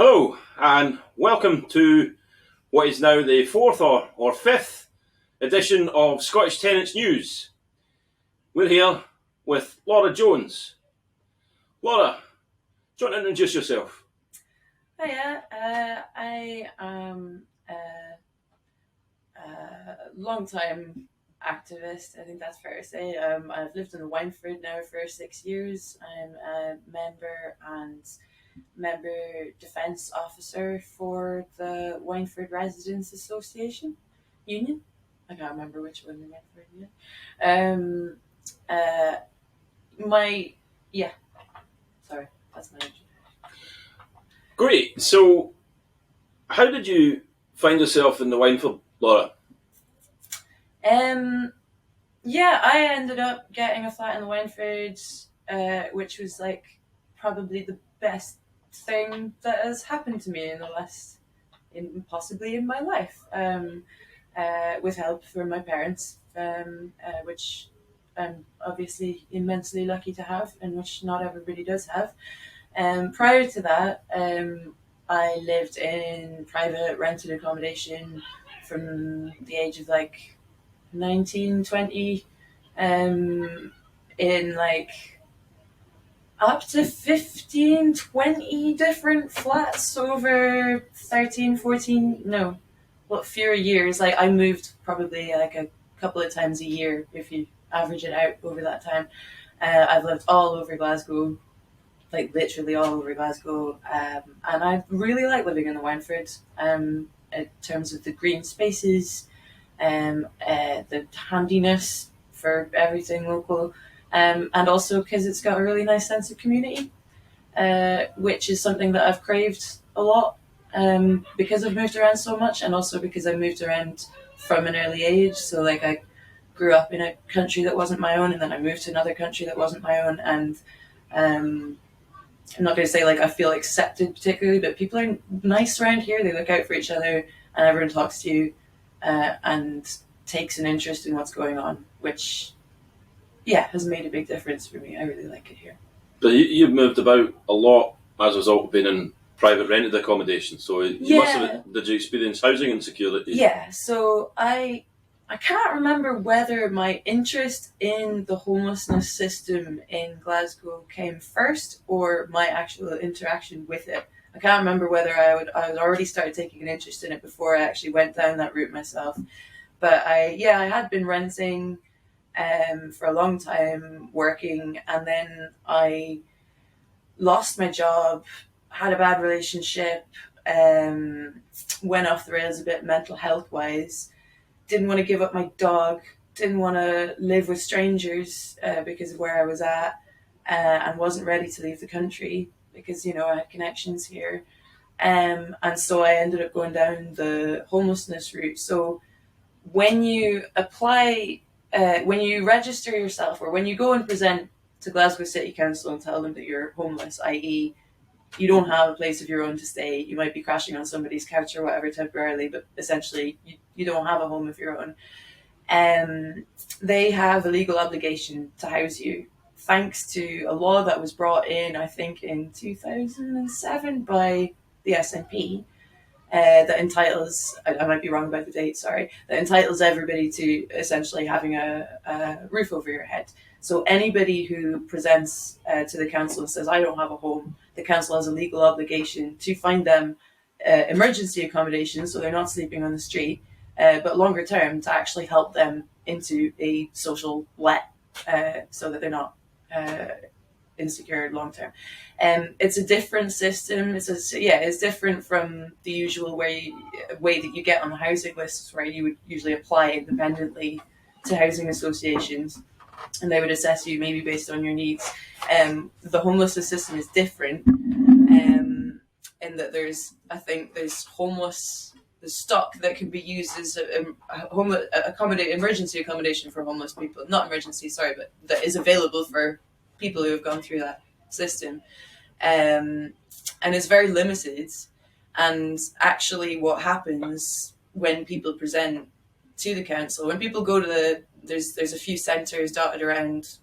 Hello, and welcome to what is now the fourth or fifth edition of Scottish Tenants News. We're here with Laura Jones. Laura, do you want to introduce yourself? Hiya, I am a long-time activist, I think that's fair to say. I've lived in Wynford now for 6 years. I'm a member defence officer for the Wynford Residents Association Union. I can't remember which one the Wynford Union. Sorry, that's my introduction. Great. So, how did you find yourself in the Wynford, Laura? I ended up getting a flat in the Wynford, which was like probably the best thing that has happened to me possibly in my life. With help from my parents, which I'm obviously immensely lucky to have, and which not everybody does have. Prior to that, I lived in private rented accommodation from the age of 19, 20, in up to 15, 20 different flats over 13, 14, fewer years. I moved probably a couple of times a year if you average it out over that time. I've lived all over Glasgow, literally all over Glasgow, and I really like living in the Wynford, in terms of the green spaces, the handiness for everything local, and also because it's got a really nice sense of community, which is something that I've craved a lot, because I've moved around so much, and also because I moved around from an early age. So I grew up in a country that wasn't my own, and then I moved to another country that wasn't my own, and I'm not going to say I feel accepted particularly, but people are nice around here. They look out for each other, and everyone talks to you, and takes an interest in what's going on, which, has made a big difference for me. I really like it here. So you've moved about a lot as a result of being in private rented accommodation. So did you experience housing insecurity? Yeah, so I can't remember whether my interest in the homelessness system in Glasgow came first or my actual interaction with it. I can't remember whether I had already started taking an interest in it before I actually went down that route myself. But I had been renting for a long time, working, and then I lost my job, had a bad relationship, went off the rails a bit mental health wise, didn't want to give up my dog, didn't want to live with strangers because of where I was at, and wasn't ready to leave the country because, I had connections here. And so I ended up going down the homelessness route. So when you apply, when you register yourself, or when you go and present to Glasgow City Council and tell them that you're homeless, i.e. you don't have a place of your own to stay, you might be crashing on somebody's couch or whatever temporarily, but essentially you don't have a home of your own, they have a legal obligation to house you, thanks to a law that was brought in, I think, in 2007 by the SNP, that entitles, I might be wrong about the date, sorry, that entitles everybody to essentially having a roof over your head. So anybody who presents to the council and says, I don't have a home, the council has a legal obligation to find them emergency accommodation so they're not sleeping on the street, but longer term to actually help them into a social let, so that they're not insecure long term. It's a different system. It's different from the usual way that you get on the housing lists, where you would usually apply independently to housing associations, and they would assess you maybe based on your needs. The homelessness system is different, in that there's stock that can be used as emergency accommodation for homeless people. Not emergency, sorry, but that is available for people who have gone through that system. And it's very limited. And actually what happens when people present to the council, when people go to there's a few centres dotted around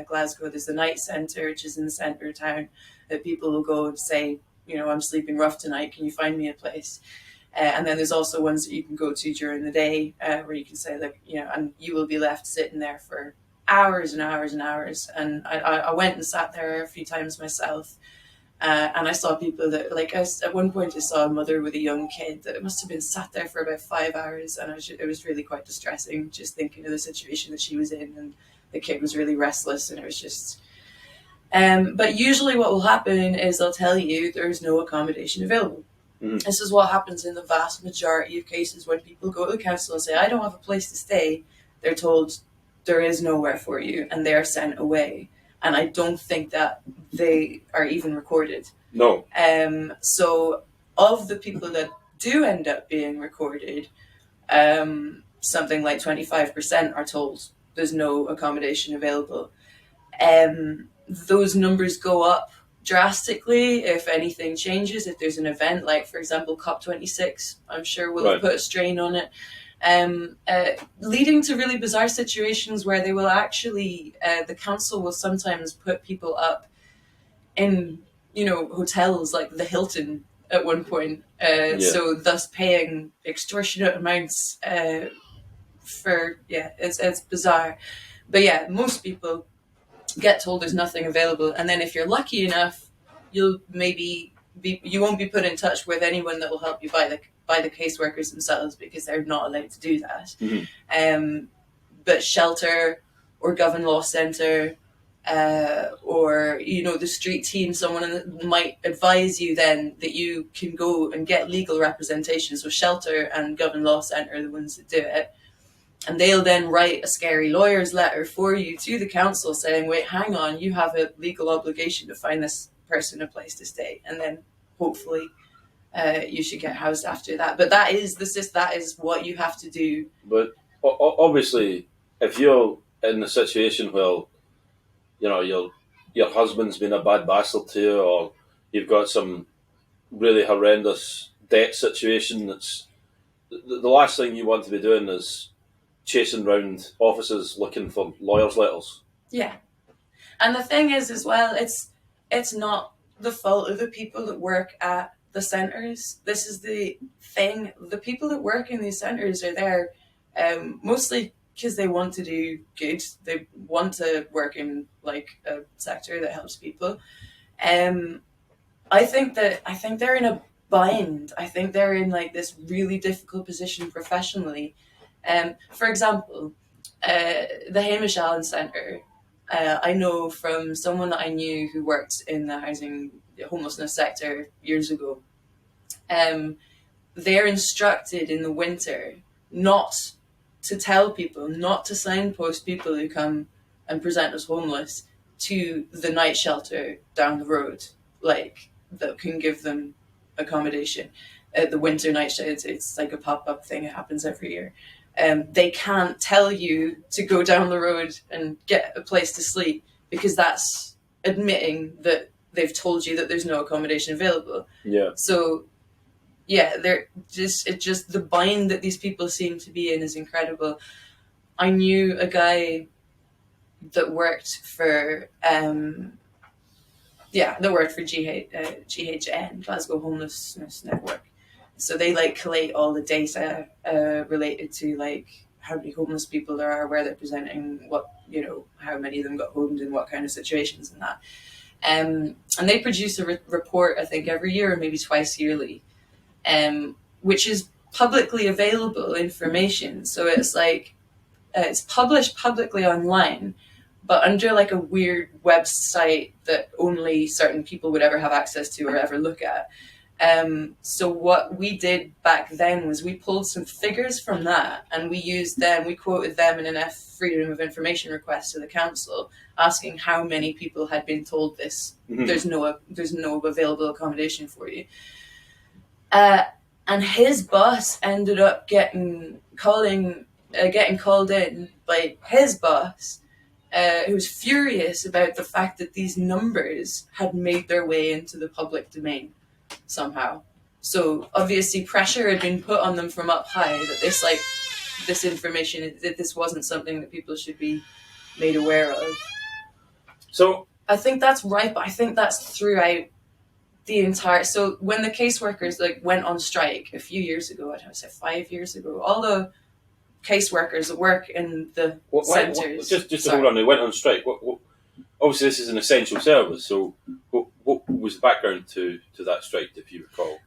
Glasgow. There's the night centre, which is in the centre of town, that people will go and say I'm sleeping rough tonight, can you find me a place? And then there's also ones that you can go to during the day, where you can say, like, and you will be left sitting there for hours and hours and hours. And I went and sat there a few times myself. And I saw people that, like, at one point I saw a mother with a young kid that must have been sat there for about 5 hours. And it was really quite distressing, just thinking of the situation that she was in. And the kid was really restless, and it was just... but usually what will happen is they'll tell you there's no accommodation available. Mm. This is what happens in the vast majority of cases when people go to the council and say, I don't have a place to stay. They're told there is nowhere for you, and they're sent away. And I don't think that they are even recorded. No. So of the people that do end up being recorded, something like 25% are told there's no accommodation available. Those numbers go up drastically if anything changes, if there's an event like, for example, COP26, I'm sure will have put a strain on it, leading to really bizarre situations where they will actually, the council will sometimes put people up in, hotels like the Hilton at one point, so thus paying extortionate amounts it's bizarre. But most people get told there's nothing available, and then if you're lucky enough, you won't be put in touch with anyone that will help you by the caseworkers themselves, because they're not allowed to do that. Mm-hmm. But shelter or Govan Law Centre, or the street team, someone might advise you then that you can go and get legal representation. So shelter and Govan Law Centre are the ones that do it. And they'll then write a scary lawyer's letter for you to the council saying, wait, hang on, you have a legal obligation to find this person a place to stay. And then hopefully you should get housed after that. But that is what you have to do. But obviously, if you're in a situation where, your husband's been a bad bastard to you, or you've got some really horrendous debt situation, that's the last thing you want to be doing is chasing around offices looking for lawyers' letters. Yeah. And the thing is as well, it's not the fault of the people that work at the centres. This is the thing. The people that work in these centres are there mostly because they want to do good. They want to work in like a sector that helps people. I think they're in a bind. I think they're in like this really difficult position professionally. For example, the Hamish Allen Centre, I know from someone that I knew who worked in the homelessness sector years ago. They're instructed in the winter not to tell people, not to signpost people who come and present as homeless to the night shelter down the road, like that can give them accommodation. The winter night shelter, it's like a pop-up thing. It happens every year. They can't tell you to go down the road and get a place to sleep, because that's admitting that they've told you that there's no accommodation available. Yeah. So, they're just the bind that these people seem to be in is incredible. I knew a guy that worked for GHN, Glasgow Homelessness Network. So they collate all the data related to how many homeless people there are, where they're presenting, what how many of them got homed in what kind of situations and that. And they produce a report, I think, every year or maybe twice yearly, which is publicly available information. So it's it's published publicly online, but under a weird website that only certain people would ever have access to or ever look at. So what we did back then was we pulled some figures from that, and we quoted them in an Freedom of Information request to the council, asking how many people had been told this. Mm-hmm. There's no available accommodation for you. And his boss ended up getting called in by his boss, who was furious about the fact that these numbers had made their way into the public domain somehow. So obviously pressure had been put on them from up high that this information, that this wasn't something that people should be made aware of. So I think that's right, but I think that's throughout the entire. So when the caseworkers like went on strike a few years ago, I'd say 5 years ago, all the caseworkers that work in the centres. Just to hold on, they went on strike. Obviously, this is an essential service. So, what was the background to that strike, if you recall?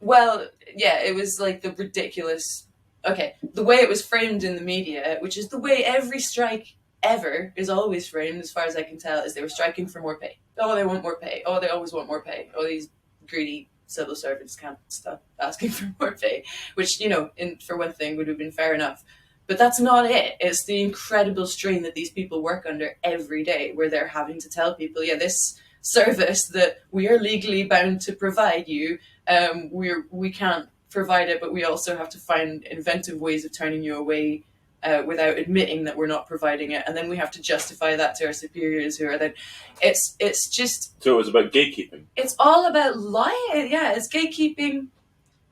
Well, yeah, it was like the ridiculous. Okay, the way it was framed in the media, which is the way every strike ever is always framed, as far as I can tell, is they were striking for more pay. Oh, they want more pay. Oh, they always want more pay. Oh, these greedy civil servants can't stop asking for more pay, which, for one thing, would have been fair enough. But that's not it. It's the incredible strain that these people work under every day, where they're having to tell people, yeah, this service that we are legally bound to provide you, we can't provide it, but we also have to find inventive ways of turning you away without admitting that we're not providing it, and then we have to justify that to our superiors, who are then, it's just. So it was about gatekeeping. It's all about lying. Yeah, it's gatekeeping,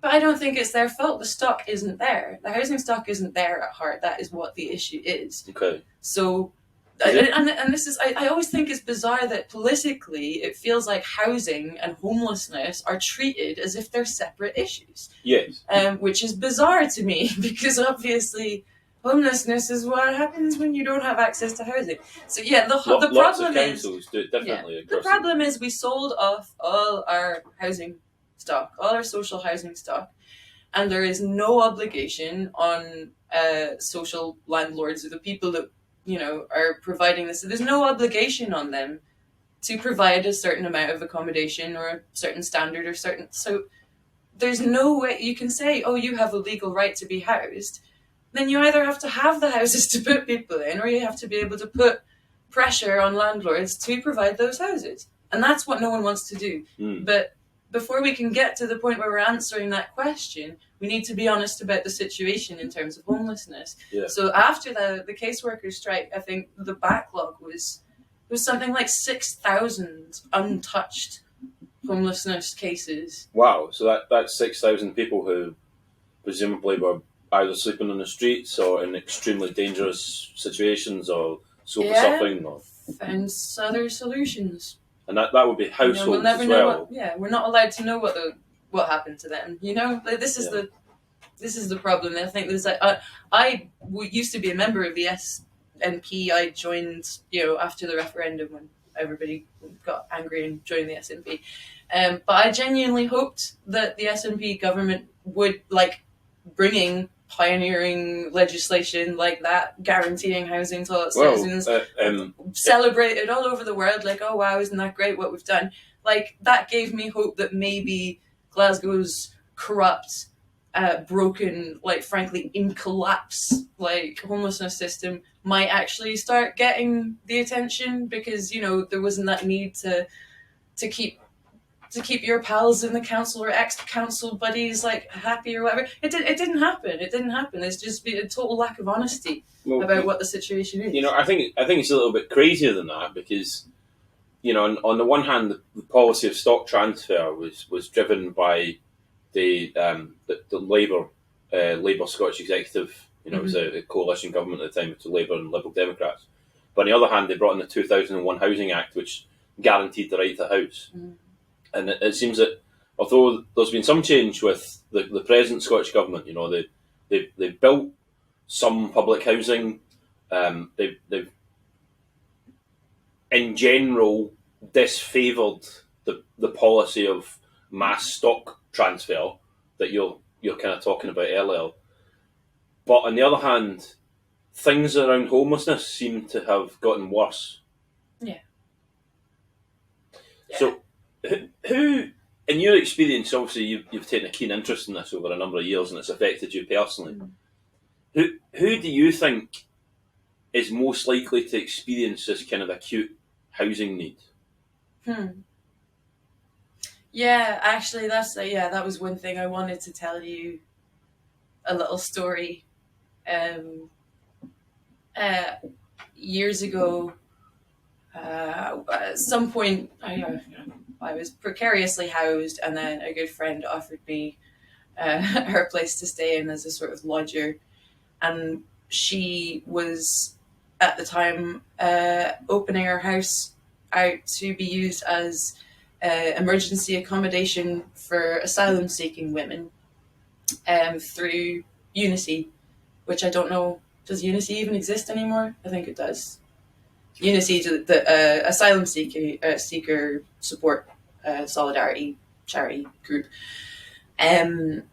but I don't think it's their fault. The stock isn't there. The housing stock isn't there at heart. That is what the issue is. Okay. So. And this is, I always think it's bizarre that politically it feels like housing and homelessness are treated as if they're separate issues. Yes. Which is bizarre to me, because obviously homelessness is what happens when you don't have access to housing. So yeah, the problem lots of councils do it differently. Yeah, the problem is we sold off all our housing stock, all our social housing stock, and there is no obligation on social landlords or the people that are providing this. So there's no obligation on them to provide a certain amount of accommodation or a certain standard or certain. So there's no way you can say, oh, you have a legal right to be housed. Then you either have to have the houses to put people in, or you have to be able to put pressure on landlords to provide those houses. And that's what no one wants to do. But before we can get to the point where we're answering that question, we need to be honest about the situation in terms of homelessness. Yeah. So after the caseworkers strike, I think the backlog was something like 6,000 untouched homelessness cases. Wow. So that's 6,000 people who presumably were either sleeping on the streets or in extremely dangerous situations or suffering. Or found other solutions. And that would be households we'll never as know well. We're not allowed to know what happened to them. This is the problem. I think there's I used to be a member of the SNP. I joined after the referendum when everybody got angry and joined the SNP. But I genuinely hoped that the SNP government would bringing pioneering legislation like that, guaranteeing housing to all its citizens, celebrated all over the world, like, oh wow, isn't that great what we've done? Like, that gave me hope that maybe Glasgow's corrupt, broken, frankly, in collapse, homelessness system might actually start getting the attention, because, there wasn't that need to keep your pals in the council or ex-council buddies happy or whatever. It didn't happen. There's just been a total lack of honesty about what the situation is. I think it's a little bit crazier than that, because on the one hand, the policy of stock transfer was driven by the Labour Scottish Executive. It was a coalition government at the time between Labour and Liberal Democrats. But on the other hand, they brought in the 2001 Housing Act, which guaranteed the right to house. And it seems that although there's been some change with the present Scottish government, they've built some public housing. They've in general disfavoured the policy of mass stock transfer that you're kind of talking about earlier. But on the other hand, things around homelessness seem to have gotten worse. Yeah. So, who, in your experience, obviously you've taken a keen interest in this over a number of years, and it's affected you personally. Who do you think is most likely to experience this kind of acute housing need? Yeah, actually, that was one thing I wanted to tell you. A little story. Years ago, at some point, I was precariously housed, and then a good friend offered me her place to stay in as a sort of lodger, and she was at the time opening her house out to be used as emergency accommodation for asylum-seeking women through Unity, which I don't know, does Unity even exist anymore? I think it does. Unity, the asylum seeker support solidarity charity group. And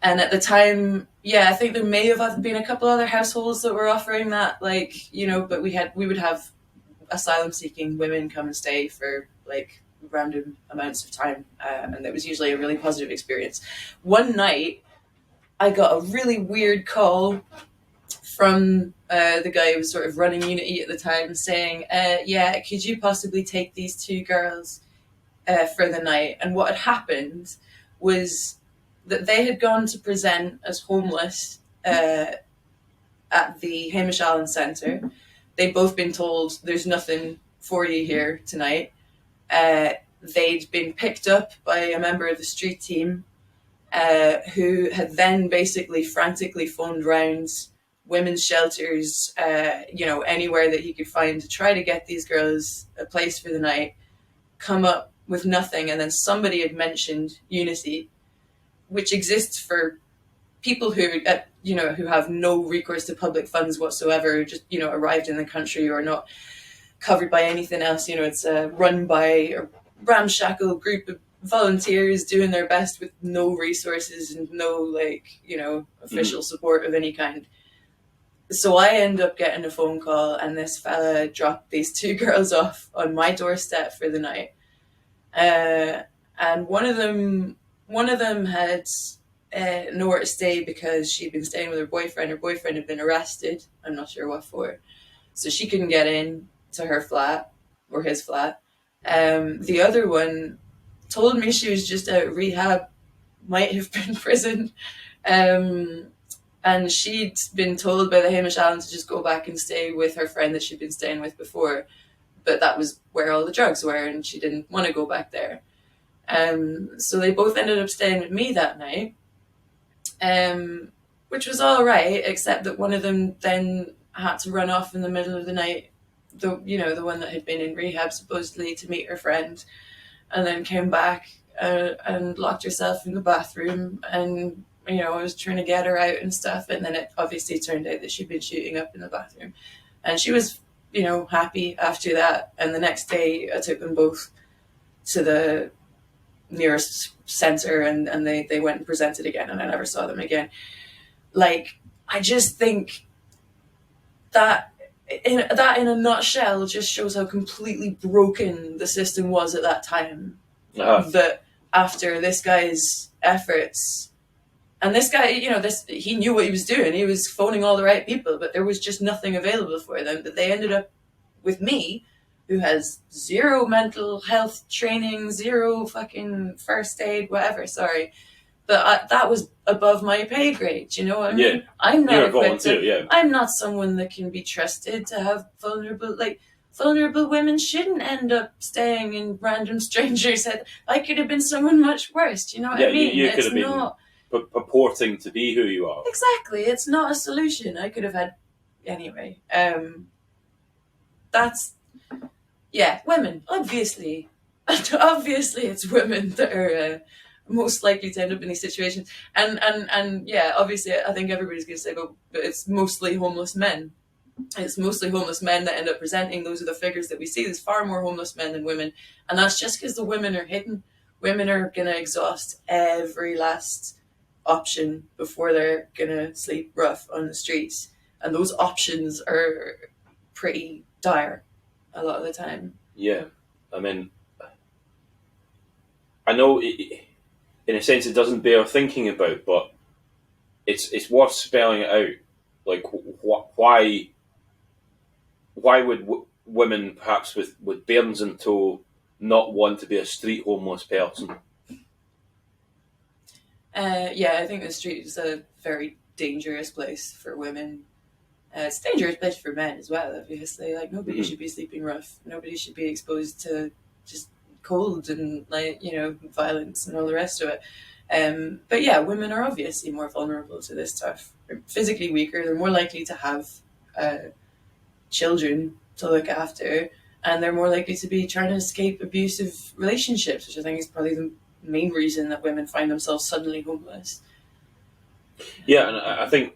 at the time, I think there may have been a couple other households that were offering that, like, you know, but we would have asylum seeking women come and stay for like random amounts of time, and it was usually a really positive experience. One night I got a really weird call from the guy who was sort of running Unity at the time, saying, could you possibly take these two girls for the night? And what had happened was that they had gone to present as homeless at the Hamish Allen Centre. They'd both been told, there's nothing for you here tonight. They'd been picked up by a member of the street team who had then basically frantically phoned round women's shelters, anywhere that he could find to try to get these girls a place for the night, come up with nothing. And then somebody had mentioned Unity, which exists for people who have no recourse to public funds whatsoever, just, arrived in the country or not covered by anything else. It's run by a ramshackle group of volunteers doing their best with no resources and no official support of any kind. So I end up getting a phone call, and this fella dropped these two girls off on my doorstep for the night. And one of them had nowhere to stay because she'd been staying with her boyfriend. Her boyfriend had been arrested. I'm not sure what for. So she couldn't get in to her flat or his flat. The other one told me she was just out of rehab, might have been prison. And she'd been told by the Hamish Allen to just go back and stay with her friend that she'd been staying with before. But that was where all the drugs were, and she didn't want to go back there. So they both ended up staying with me that night, which was all right, except that one of them then had to run off in the middle of the night, the one that had been in rehab supposedly to meet her friend, and then came back and locked herself in the bathroom, and I was trying to get her out and stuff, and then it obviously turned out that she'd been shooting up in the bathroom, and she was happy after that. And the next day I took them both to the nearest centre, and they went and presented again, and I never saw them again. Like, I just think that in a nutshell just shows how completely broken the system was at that time. That after this guy's efforts, and this guy, he knew what he was doing. He was phoning all the right people, but there was just nothing available for them. But they ended up with me, who has zero mental health training, zero fucking first aid, whatever, sorry. But that was above my pay grade, you know what I mean? I'm not a volunteer, I'm not someone that can be trusted to have vulnerable women shouldn't end up staying in random strangers' head. I could have been someone much worse, do you know what I mean? You could have been purporting to be who you are. Exactly, it's not a solution. I could have had... Anyway, women, obviously. Obviously it's women that are most likely to end up in these situations. And obviously I think everybody's going to say, but it's mostly homeless men. It's mostly homeless men that end up presenting. Those are the figures that we see. There's far more homeless men than women. And that's just because the women are hidden. Women are going to exhaust every last option before they're going to sleep rough on the streets. And those options are pretty dire a lot of the time. Yeah. I mean, I know in a sense it doesn't bear thinking about, but it's worth spelling it out. Like, why would women, perhaps with bairns in tow, not want to be a street homeless person? I think the street is a very dangerous place for women. It's a dangerous place for men as well, obviously. Like, nobody should be sleeping rough. Nobody should be exposed to just cold and, violence and all the rest of it. But yeah, women are obviously more vulnerable to this stuff. They're physically weaker. They're more likely to have children to look after. and they're more likely to be trying to escape abusive relationships, which I think is probably the main reason that women find themselves suddenly homeless. Yeah, and I think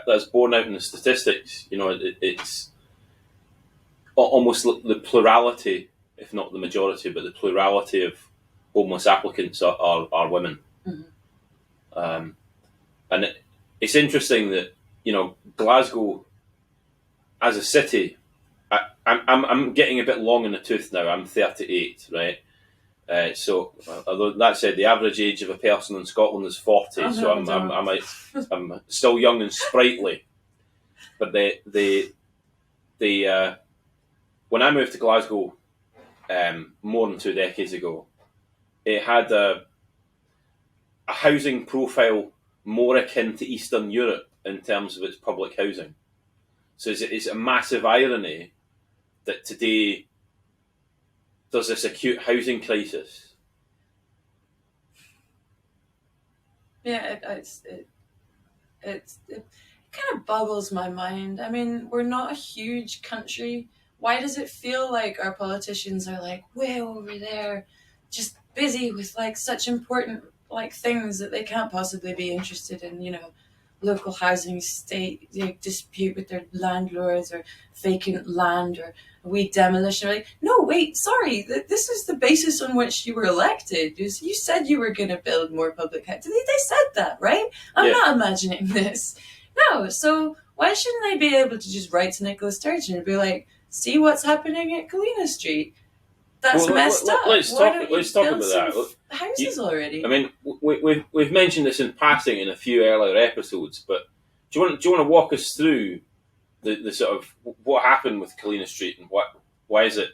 that's borne out in the statistics. It's almost the plurality, if not the majority, but the plurality of homeless applicants are women. Mm-hmm. And it's interesting that Glasgow as a city. I'm getting a bit long in the tooth now. I'm 38, right? So, although that said, the average age of a person in Scotland is 40, Oh, so no, I'm still young and sprightly. But when I moved to Glasgow more than 2 decades ago, it had a housing profile more akin to Eastern Europe in terms of its public housing. So it's a massive irony that today there's this acute housing crisis. Yeah, it kind of boggles my mind. I mean, we're not a huge country. Why does it feel like our politicians are like way over there, just busy with like such important like things that they can't possibly be interested in? Local housing state dispute with their landlords, or vacant land, or weed demolition. Like, no, wait, sorry, this is the basis on which you were elected. You said you were going to build more public housing. They said that, right? I'm not imagining this. No, so why shouldn't I be able to just write to Nicola Sturgeon and be like, see what's happening at Collina Street? That's messed up. Let's talk about that. Houses already. I mean, we've mentioned this in passing in a few earlier episodes, but do you want to walk us through the sort of what happened with Collina Street and why is it?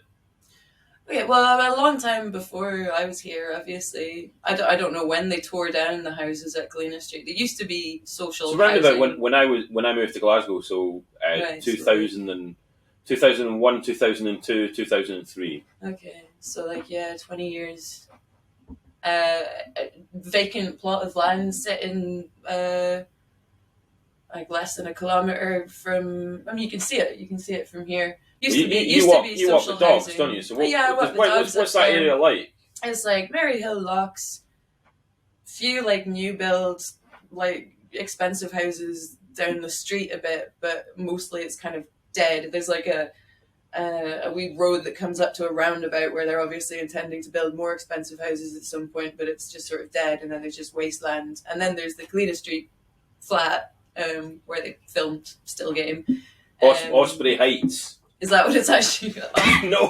Okay, well, a long time before I was here, obviously, I don't know when they tore down the houses at Collina Street. They used to be social. So around about when I moved to Glasgow, so Right, 2000 2001, 2002, 2003. Okay, so 20 years. Vacant plot of land sitting less than a kilometre from. I mean, you can see it from here. You walk the dogs, housing. Don't you? So what's that area like? It's like Maryhill Locks, few new builds, expensive houses down the street a bit, but mostly it's kind of dead. There's a wee road that comes up to a roundabout where they're obviously intending to build more expensive houses at some point, but it's just sort of dead, and then there's just wasteland. And then there's the Collina Street flat, where they filmed Still Game. Osprey Heights. Is that what it's actually called?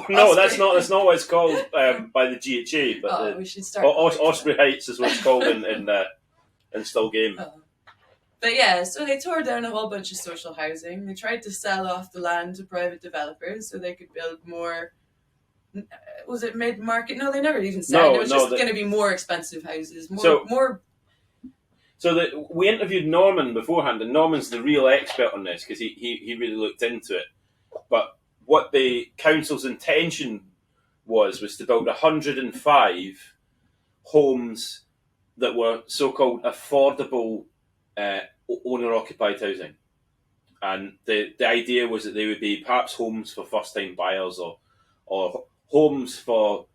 No, that's not what it's called by the GHA. But we should start. Osprey Heights is what it's called in Still Game. Oh. But yeah, so they tore down a whole bunch of social housing. They tried to sell off the land to private developers so they could build more. Was it mid-market? No, they never even said. It was just going to be more expensive houses. More. So we interviewed Norman beforehand, and Norman's the real expert on this because he really looked into it. But what the council's intention was to build 105 homes that were so-called affordable owner-occupied housing. And the idea was that they would be perhaps homes for first-time buyers or homes for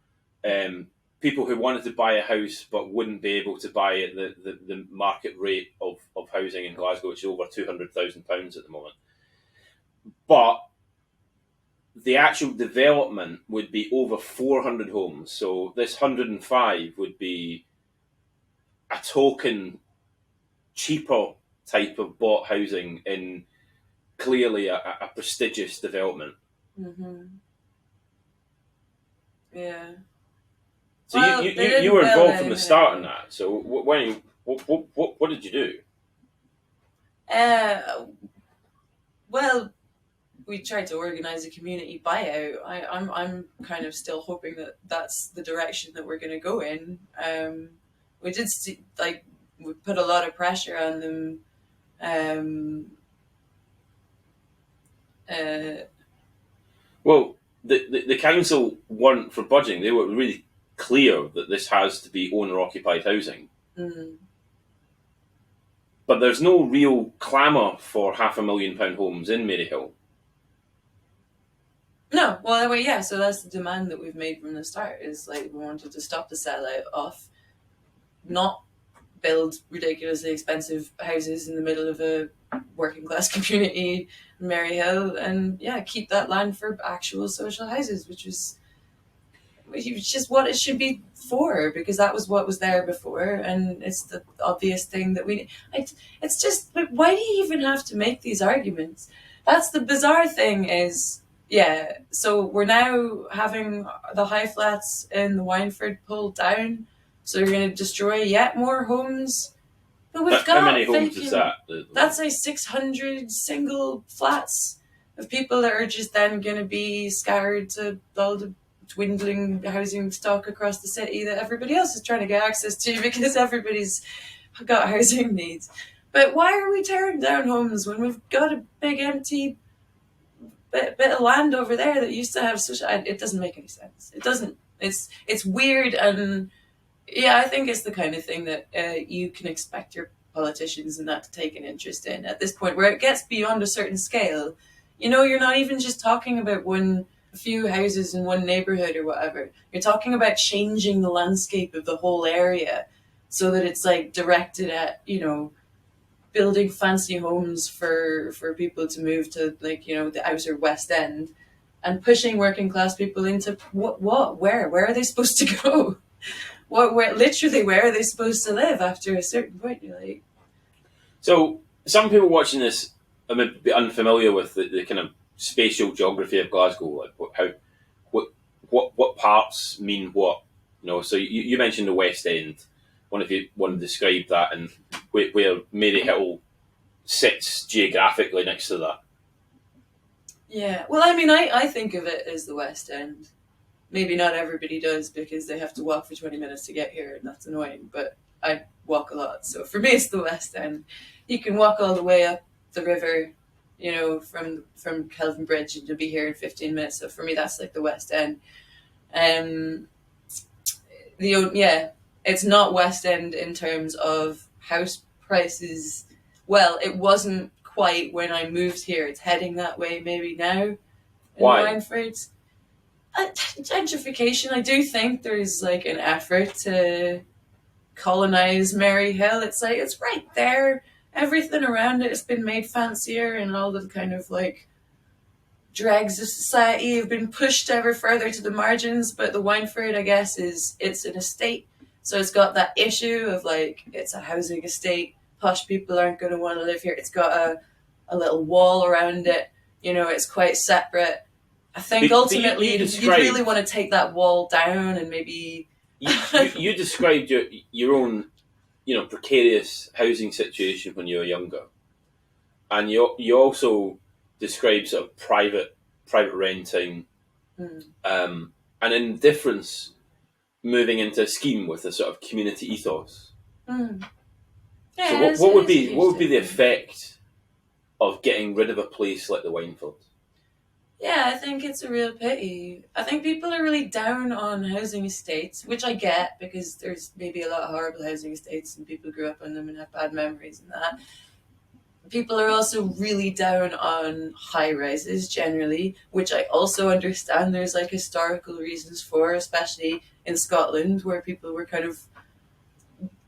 people who wanted to buy a house but wouldn't be able to buy it the market rate of housing in Glasgow, which is over £200,000 at the moment. But the actual development would be over 400 homes. So this 105 would be a token, cheaper type of bought housing in clearly a prestigious development. Mm-hmm. Yeah. So you were involved from the start in that. So what did you do? Well, we tried to organise a community buyout. I'm kind of still hoping that that's the direction that we're going to go in. We did we put a lot of pressure on them. Well, the council weren't for budging. They were really clear that this has to be owner-occupied housing. Mm. But there's no real clamour for £500,000 homes in Maryhill. No, well, anyway, yeah. So that's the demand that we've made from the start. Is like we wanted to stop the sellout of not build ridiculously expensive houses in the middle of a working class community, Maryhill, and yeah, keep that land for actual social houses, which is just what it should be for, because that was what was there before, and it's the obvious thing that we. It's just, but why do you even have to make these arguments? That's the bizarre thing. Is yeah. So we're now having the high flats in the Wynford pulled down. So you're going to destroy yet more homes. But we've How many got homes is vacant. that? That's like 600 single flats of people that are just then going to be scattered to all the dwindling housing stock across the city that everybody else is trying to get access to because everybody's got housing needs. But why are we tearing down homes when we've got a big empty bit of land over there that used to have such? It doesn't make any sense. It doesn't. It's weird, and yeah, I think it's the kind of thing that you can expect your politicians and that to take an interest in at this point, where it gets beyond a certain scale. You know, you're not even just talking about a few houses in one neighborhood or whatever. You're talking about changing the landscape of the whole area so that it's like directed at, building fancy homes for people to move to, like, the outer West End, and pushing working class people into where are they supposed to go? Where are they supposed to live after a certain point? You're like, So some people watching this are maybe unfamiliar with the kind of spatial geography of Glasgow, like what parts mean what. So you mentioned the West End. Wonder if you want to describe that and where Maryhill sits geographically next to that. yeah. Well, I mean, I think of it as the West End. Maybe not everybody does because they have to walk for 20 minutes to get here, and that's annoying. But I walk a lot, so for me, it's the West End. You can walk all the way up the river, from Kelvin Bridge, and you'll be here in 15 minutes. So for me, that's like the West End. Um, yeah, it's not West End in terms of house prices. Well, it wasn't quite when I moved here. It's heading that way maybe now in Why? Wynford. Gentrification. I do think there's like an effort to colonize Maryhill. It's like it's right there. Everything around it has been made fancier, and all the kind of like dregs of society have been pushed ever further to the margins. But the Wynford, I guess, it's an estate, so it's got that issue of like it's a housing estate. Posh people aren't going to want to live here. It's got a little wall around it. It's quite separate. I think ultimately you really want to take that wall down and maybe. You described your own precarious housing situation when you were younger, and you also described sort of private renting, and indifference moving into a scheme with a sort of community ethos. Yeah, so what would be the effect of getting rid of a place like the Wynford? Yeah, I think it's a real pity. I think people are really down on housing estates, which I get because there's maybe a lot of horrible housing estates and people grew up on them and have bad memories and that. People are also really down on high rises generally, which I also understand there's like historical reasons for, especially in Scotland where people were kind of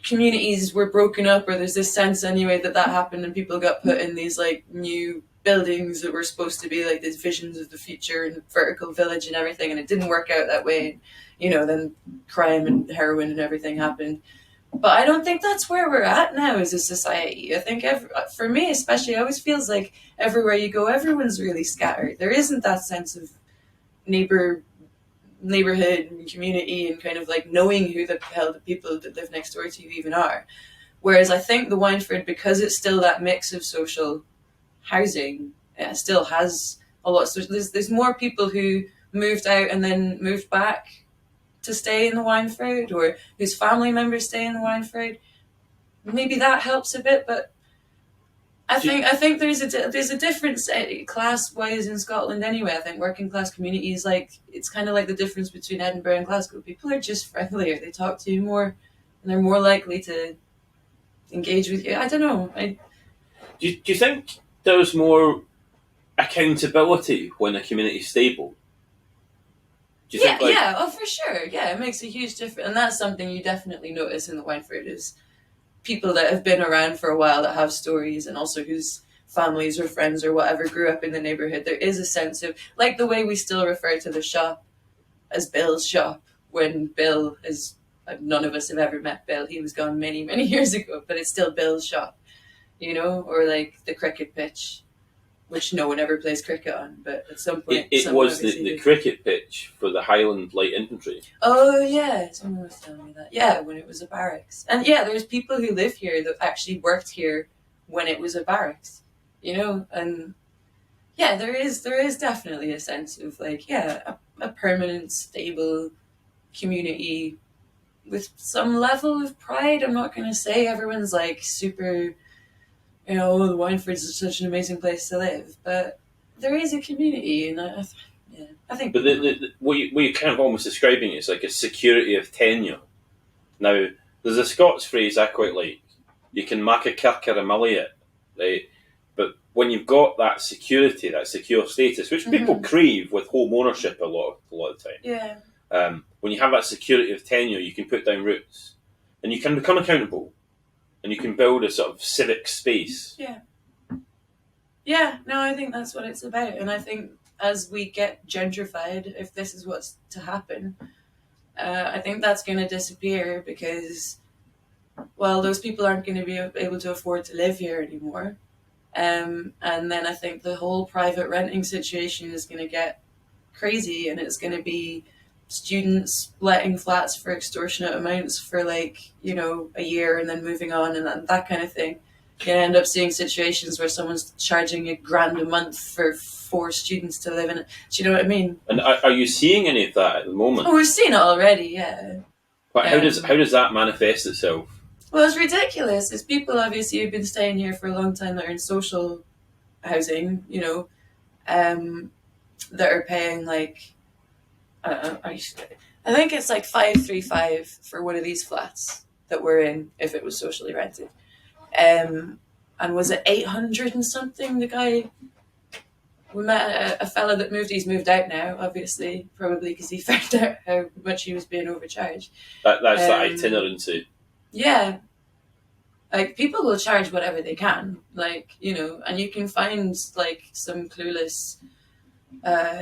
communities were broken up, or there's this sense anyway that happened and people got put in these like new buildings that were supposed to be like these visions of the future and vertical village and everything, and it didn't work out that way. Then crime and heroin and everything happened. But I don't think that's where we're at now as a society. I think for me especially, it always feels like everywhere you go everyone's really scattered. There isn't that sense of neighborhood and community and kind of like knowing who the hell the people that live next door to you even are. Whereas I think the Wynford, because it's still that mix of social housing, it still has a lot. So there's more people who moved out and then moved back to stay in the Wynford, or whose family members stay in the Wynford. Maybe that helps a bit, but I think there's a difference class wise in Scotland anyway. I think working class communities, like it's kind of like the difference between Edinburgh and Glasgow. People are just friendlier. They talk to you more, and they're more likely to engage with you. I don't know. Do you think there's more accountability when a community is stable? Do you think, like, oh, for sure. Yeah, it makes a huge difference. And that's something you definitely notice in the Wynford is people that have been around for a while that have stories and also whose families or friends or whatever grew up in the neighborhood. There is a sense of, like the way we still refer to the shop as Bill's shop when Bill is, none of us have ever met Bill. He was gone many, many years ago, but it's still Bill's shop, you know, or like the cricket pitch, which no one ever plays cricket on, but at some point... It was the cricket pitch for the Highland Light Infantry. Oh, yeah, someone was telling me that. Yeah, when it was a barracks. And yeah, there's people who live here that actually worked here when it was a barracks, you know? And yeah, there is definitely a sense of like, yeah, a permanent, stable community with some level of pride. I'm not going to say everyone's like super... you know, the Wynfords is such an amazing place to live, but there is a community, and I think. But what you're kind of almost describing is like a security of tenure. Now, there's a Scots phrase I quite like. You can mak a kirk or a millie it, right? But when you've got that security, that secure status, which people crave with home ownership a lot of the time. Yeah. When you have that security of tenure, you can put down roots, and you can become accountable. And you can build a sort of civic space. Yeah. Yeah, no, I think that's what it's about. And I think as we get gentrified, if this is what's to happen, I think that's going to disappear because, well, those people aren't going to be able to afford to live here anymore. And then I think the whole private renting situation is going to get crazy, and it's going to be students letting flats for extortionate amounts for like, you know, a year and then moving on and that kind of thing. You end up seeing situations where someone's charging $1,000 a month for 4 students to live in it. Do you know what I mean? And are you seeing any of that at the moment? Oh, we've seen it already, yeah. But how does that manifest itself? Well, it's ridiculous. It's people obviously who've been staying here for a long time that are in social housing, you know, that are paying like, I think it's like 535 for one of these flats that we're in if it was socially rented. And was it 800 and something? The guy, we met a fella that he's moved out now, obviously, probably because he found out how much he was being overcharged. That's that itinerancy. Yeah. Like, people will charge whatever they can, like, you know, and you can find like some clueless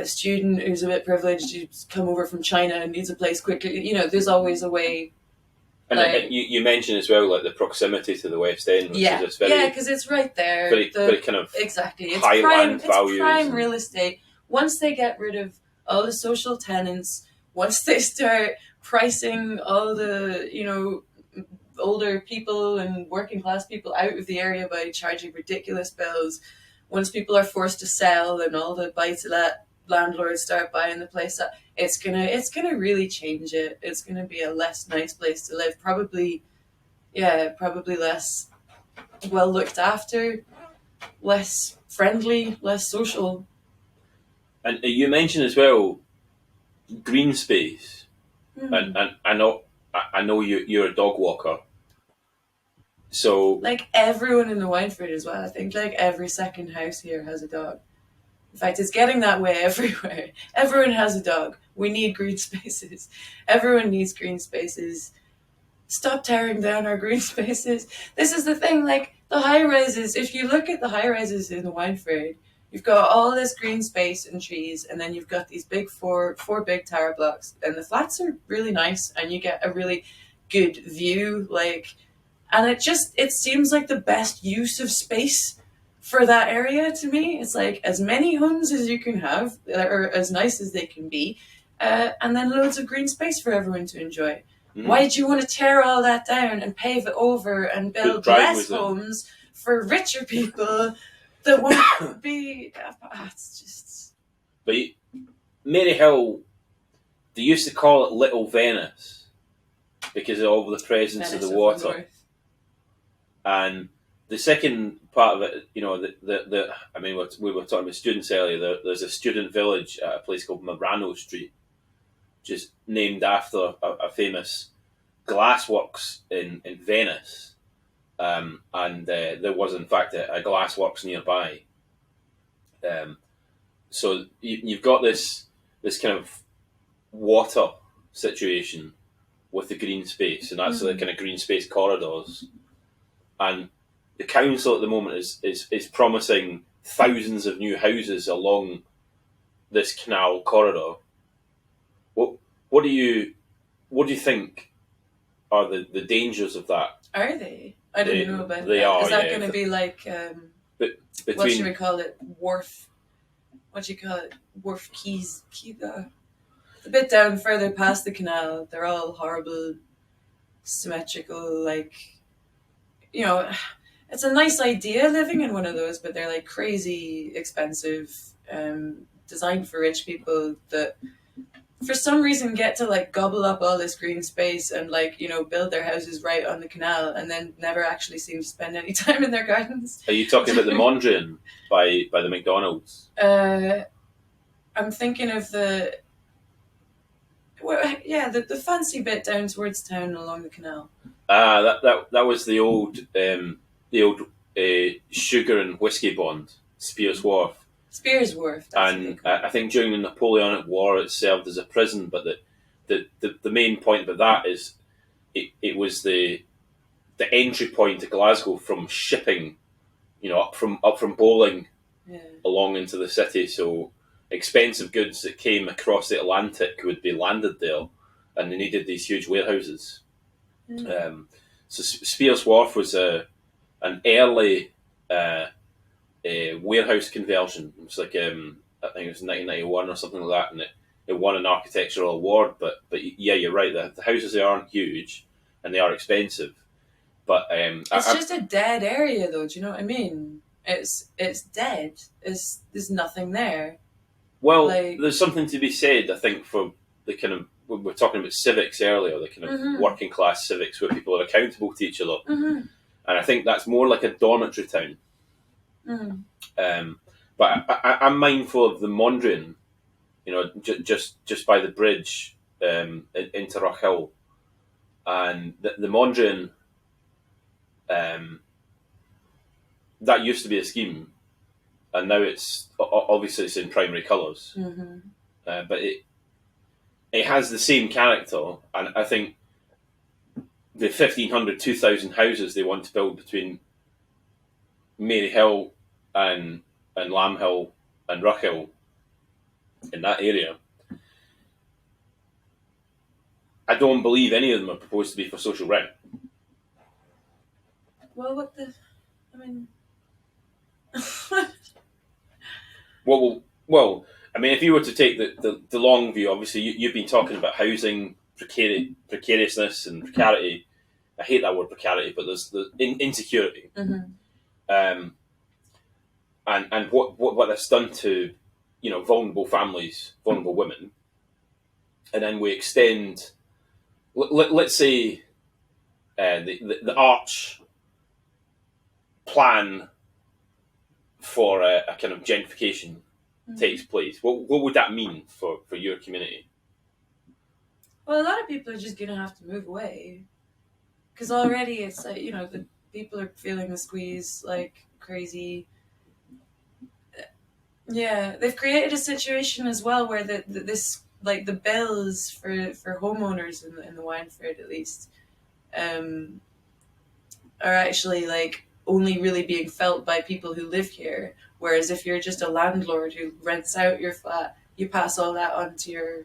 student who's a bit privileged who's come over from China and needs a place quickly. You know, there's always a way. And like, you mentioned as well, like the proximity to the West End, which is just very, because it's right there. Very kind of exactly. It's Highland values. It's prime real estate. Once they get rid of all the social tenants, once they start pricing all the, you know, older people and working class people out of the area by charging ridiculous bills. Once people are forced to sell and all the buy-to-let landlords start buying the place up, it's gonna really change it. It's gonna be a less nice place to live. Probably less well looked after, less friendly, less social. And you mentioned as well green space. And I know you're a dog walker. So, like everyone in the Wynford as well, I think like every second house here has a dog. In fact, it's getting that way everywhere. Everyone has a dog. We need green spaces. Everyone needs green spaces. Stop tearing down our green spaces. This is the thing, like the high rises. If you look at the high rises in the Wynford, you've got all this green space and trees, and then you've got these big four big tower blocks, and the flats are really nice, and you get a really good view, like. And it seems like the best use of space for that area to me. It's like as many homes as you can have, or as nice as they can be, and then loads of green space for everyone to enjoy. Why do you want to tear all that down and pave it over and build less homes for richer people that won't be... It's just... But Maryhill, they used to call it Little Venice because of all the presence of the water. And the second part of it, you know, I mean, we were talking about students earlier. There's a student village at a place called Collina Street, which is named after a famous glassworks in Venice. And there was, in fact, a glassworks nearby. So you've got this kind of water situation with the green space, and that's the kind of green space corridors. And the council at the moment is promising thousands of new houses along this canal corridor. What do you think are the dangers of that? Are they? I don't know about they that. Are, is that going to be like what should we call it? Wharf. What do you call it? Wharf Keys. A bit down further past the canal, they're all horrible, symmetrical, like, you know, it's a nice idea living in one of those, but they're like crazy expensive, designed for rich people that for some reason get to like gobble up all this green space and like, you know, build their houses right on the canal and then never actually seem to spend any time in their gardens. Are you talking about the Mondrian by the McDonald's? I'm thinking of the fancy bit down towards town along the canal. That was the old sugar and whiskey bond, Spears Wharf. Spears Wharf. And I think during the Napoleonic War it served as a prison, but the main point about that is it was the entry point to Glasgow from shipping, you know, up from Bowling along into the city. So expensive goods that came across the Atlantic would be landed there, and they needed these huge warehouses. So Spears Wharf was an early warehouse conversion. It was like I think it was 1991 or something like that, and it won an architectural award. But yeah, you're right. The houses, they aren't huge and they are expensive. But it's just a dead area, though. Do you know what I mean? It's dead. There's nothing there. Well, like, there's something to be said, I think, for the kind of, we were talking about civics earlier, the kind of working class civics where people are accountable to each other. And I think that's more like a dormitory town. But I'm mindful of the Mondrian, you know, just by the bridge into Rockhill. And the Mondrian, that used to be a scheme. And now it's obviously it's in primary colours, but it has the same character, and I think the 1,500, 2,000 houses they want to build between Maryhill and Lambhill and Rockhill in that area, I don't believe any of them are proposed to be for social rent. Well, Well, I mean, if you were to take the long view, obviously you've been talking about housing precariousness and precarity. I hate that word precarity, but there's the insecurity, and what that's done to, you know, vulnerable families, vulnerable women, and then we extend. Let's say the arch plan for a kind of gentrification takes place. What would that mean for your community? Well, a lot of people are just going to have to move away. Because already it's like, you know, the people are feeling the squeeze like crazy. Yeah, they've created a situation as well where this like the bills for homeowners in the Wynford at least are actually like only really being felt by people who live here, whereas if you're just a landlord who rents out your flat, you pass all that on to your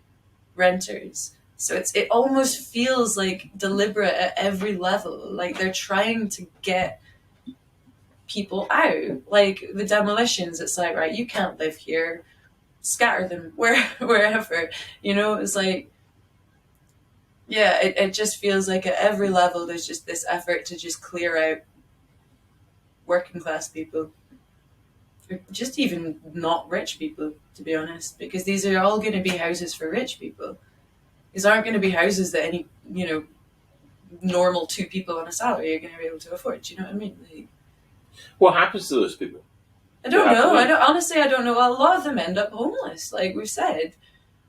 renters. So it almost feels like deliberate at every level, like they're trying to get people out. Like the demolitions, it's like, right, you can't live here, scatter them wherever, you know. It's like, yeah, it just feels like at every level there's just this effort to just clear out working class people, or just even not rich people, to be honest, because these are all going to be houses for rich people. These aren't going to be houses that any, you know, normal two people on a salary are going to be able to afford. Do you know what I mean? Like, what happens to those people? I don't know. I don't know. A lot of them end up homeless, like we've said.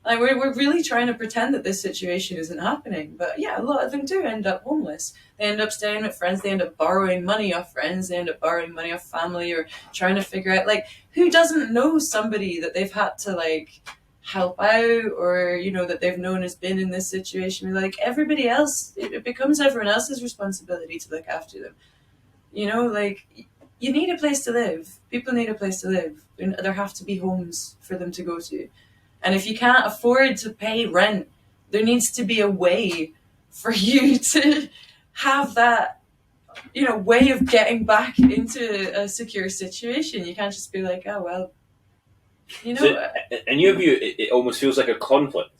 Like we're really trying to pretend that this situation isn't happening, but yeah, a lot of them do end up homeless. They end up staying with friends. They end up borrowing money off friends. They end up borrowing money off family, or trying to figure out, like, who doesn't know somebody that they've had to like help out, or that they've known has been in this situation. Like everybody else, it becomes everyone else's responsibility to look after them. Like you need a place to live. People need a place to live. There have to be homes for them to go to. And if you can't afford to pay rent, there needs to be a way for you to have that, way of getting back into a secure situation. You can't just be like, oh, well, So, in your view, it almost feels like a conflict.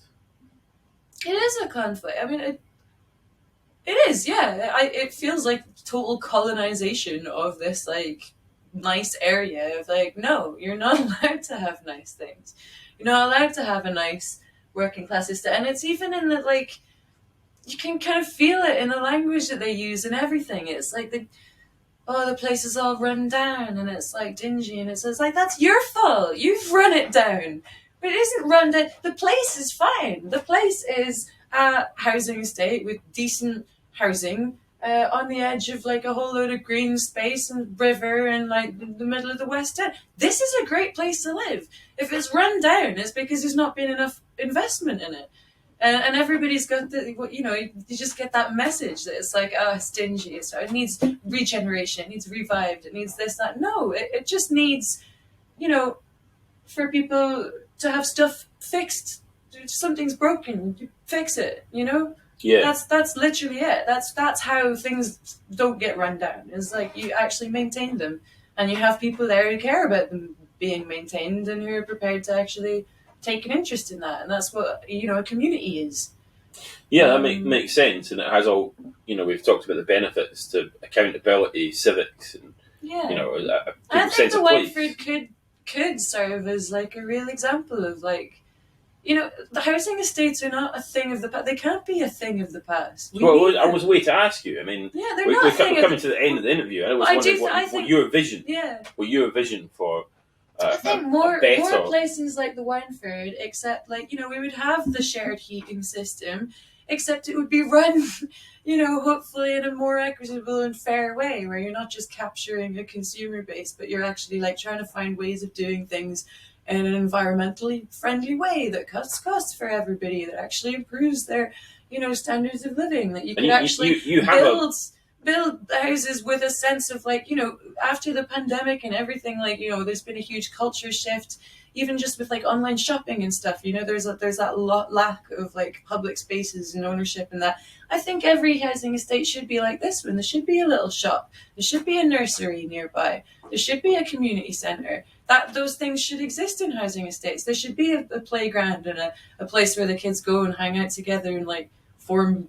It is a conflict. I mean, it is, yeah. It feels like total colonization of this, like, nice area of, like, no, you're not allowed to have nice things. You're not allowed to have a nice working class system. And it's even in the, like, you can kind of feel it in the language that they use and everything. It's like, the place is all run down and it's, like, dingy. And it's like, that's your fault. You've run it down. But it isn't run down. The place is fine. The place is a housing estate with decent housing on the edge of, like, a whole load of green space and river and, like, the middle of the West End. This is a great place to live. If it's run down, it's because there's not been enough investment in it. And everybody's got you just get that message that it's like, it's dingy, so it needs regeneration, it needs revived, it needs this, that. No, it just needs, for people to have stuff fixed. If something's broken, you fix it, Yeah. That's literally it. That's how things don't get run down. It's like you actually maintain them, and you have people there who care about them being maintained and who are prepared to actually take an interest in that. And that's what a community is. Yeah, that makes sense, and it has all. We've talked about the benefits to accountability, civics, and I think sense the of place. Whiteford could serve as like a real example of like, the housing estates are not a thing of the past. They can't be a thing of the past. Well, I was waiting to ask you. I mean, yeah, they're we're not a thing coming to the end of the interview. And I was wondering what your vision. Yeah. What your vision for. I think more places like the Wynford, except like we would have the shared heating system, except it would be run, hopefully in a more equitable and fair way, where you're not just capturing a consumer base, but you're actually like trying to find ways of doing things in an environmentally friendly way that cuts costs for everybody, that actually improves their standards of living, that you can actually build houses with a sense of like, after the pandemic and everything, like, there's been a huge culture shift, even just with like online shopping and stuff, there's that lack of like public spaces and ownership, and that I think every housing estate should be like this one. There should be a little shop, there should be a nursery nearby, there should be a community centre. Those things should exist in housing estates. There should be a playground and a place where the kids go and hang out together and like form,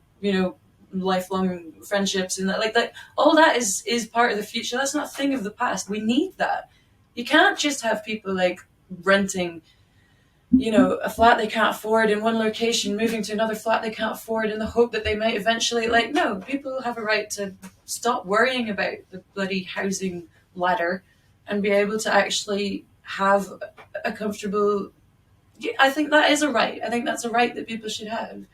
lifelong friendships, and that all that is part of the future. That's not a thing of the past. We need that. You can't just have people like renting a flat they can't afford in one location, moving to another flat they can't afford in the hope that they might eventually, like, no, people have a right to stop worrying about the bloody housing ladder and be able to actually have a comfortable. I think that is a right. I think that's a right that people should have.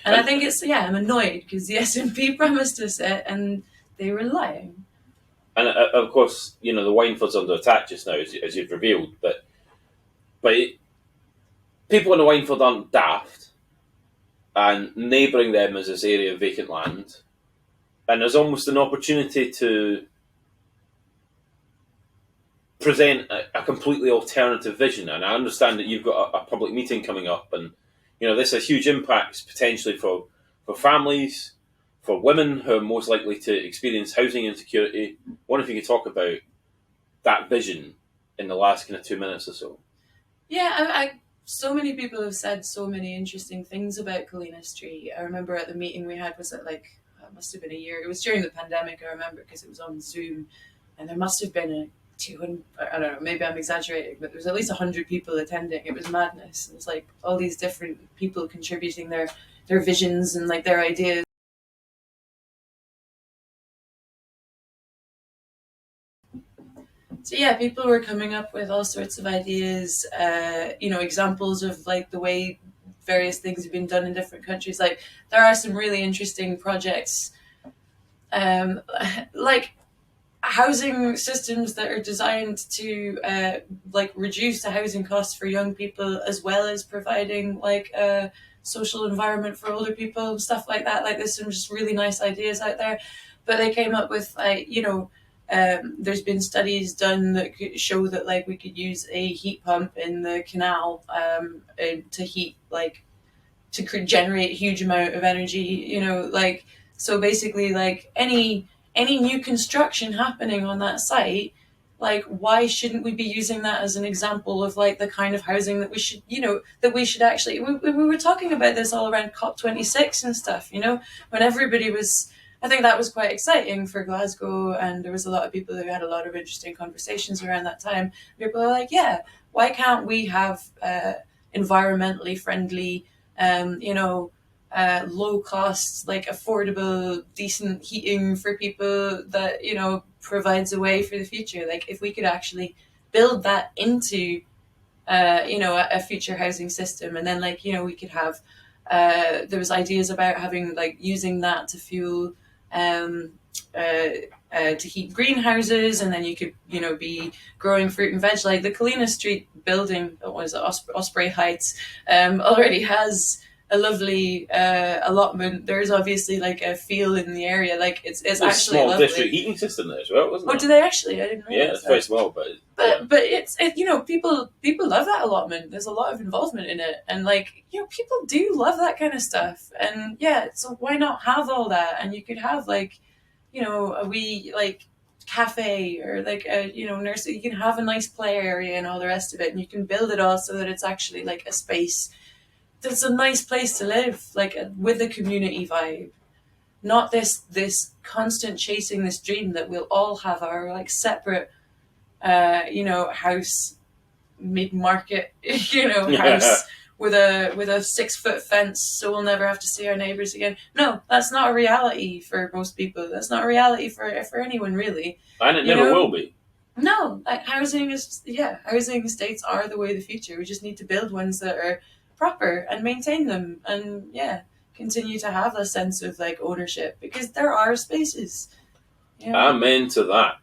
And I think I'm annoyed because the SNP promised us it and they were lying. And of course, the Wynford's under attack just now, as you've revealed. But people in the Wynford aren't daft, and neighbouring them is this area of vacant land, and there's almost an opportunity to present a completely alternative vision. And I understand that you've got a public meeting coming up, and this has huge impacts potentially for families, for women who are most likely to experience housing insecurity. I wonder if you could talk about that vision in the last kind of 2 minutes or so. Yeah, so many people have said so many interesting things about Collina Street. I remember at the meeting we had, it must have been a year. It was during the pandemic, I remember, because it was on Zoom, and there must have been 200, I don't know, maybe I'm exaggerating, but there was at least 100 people attending. It was madness. It was like all these different people contributing their visions and like their ideas. So yeah, people were coming up with all sorts of ideas, examples of like the way various things have been done in different countries. Like there are some really interesting projects. Like housing systems that are designed to like reduce the housing costs for young people, as well as providing like a social environment for older people and stuff like that. Like there's some just really nice ideas out there, but they came up with like, you know, there's been studies done that could show that like we could use a heat pump in the canal to heat, like to generate a huge amount of energy, you know, like, so basically like any new construction happening on that site, like why shouldn't we be using that as an example of like the kind of housing that we should, you know, that we should actually, we were talking about this all around COP26 and stuff, you know, when everybody was, I think that was quite exciting for Glasgow, and there was a lot of people who had a lot of interesting conversations around that time. People are like, yeah, why can't we have environmentally friendly, you know, low cost, like affordable, decent heating for people that, you know, provides a way for the future. Like if we could actually build that into, you know, a future housing system, and then like, you know, we could have, there was ideas about having like using that to fuel, to heat greenhouses, and then you could, you know, be growing fruit and veg. Like the Collina Street building, what is it, Osprey Heights, already has a lovely allotment. There's obviously like a feel in the area, like it's There's actually a small lovely. district heating system there as well, wasn't Oh, there? do they actually? I didn't realize. Yeah, it's very small, but it's you know, people love that allotment. There's a lot of involvement in it, and like, you know, people do love that kind of stuff. And yeah, so why not have all that? And you could have like, you know, a wee like cafe or like a, you know, nursery. You can have a nice play area and all the rest of it, and you can build it all so that it's actually like a space that's a nice place to live, like with a community vibe. Not this constant chasing this dream that we'll all have our like separate, you know, house, mid-market, you know, house with a 6-foot fence, so we'll never have to see our neighbors again. No, that's not a reality for most people. That's not a reality for anyone really. And it never will be. No, like housing estates are the way of the future. We just need to build ones that are proper and maintain them, and continue to have a sense of like ownership, because there are spaces. Amen to that.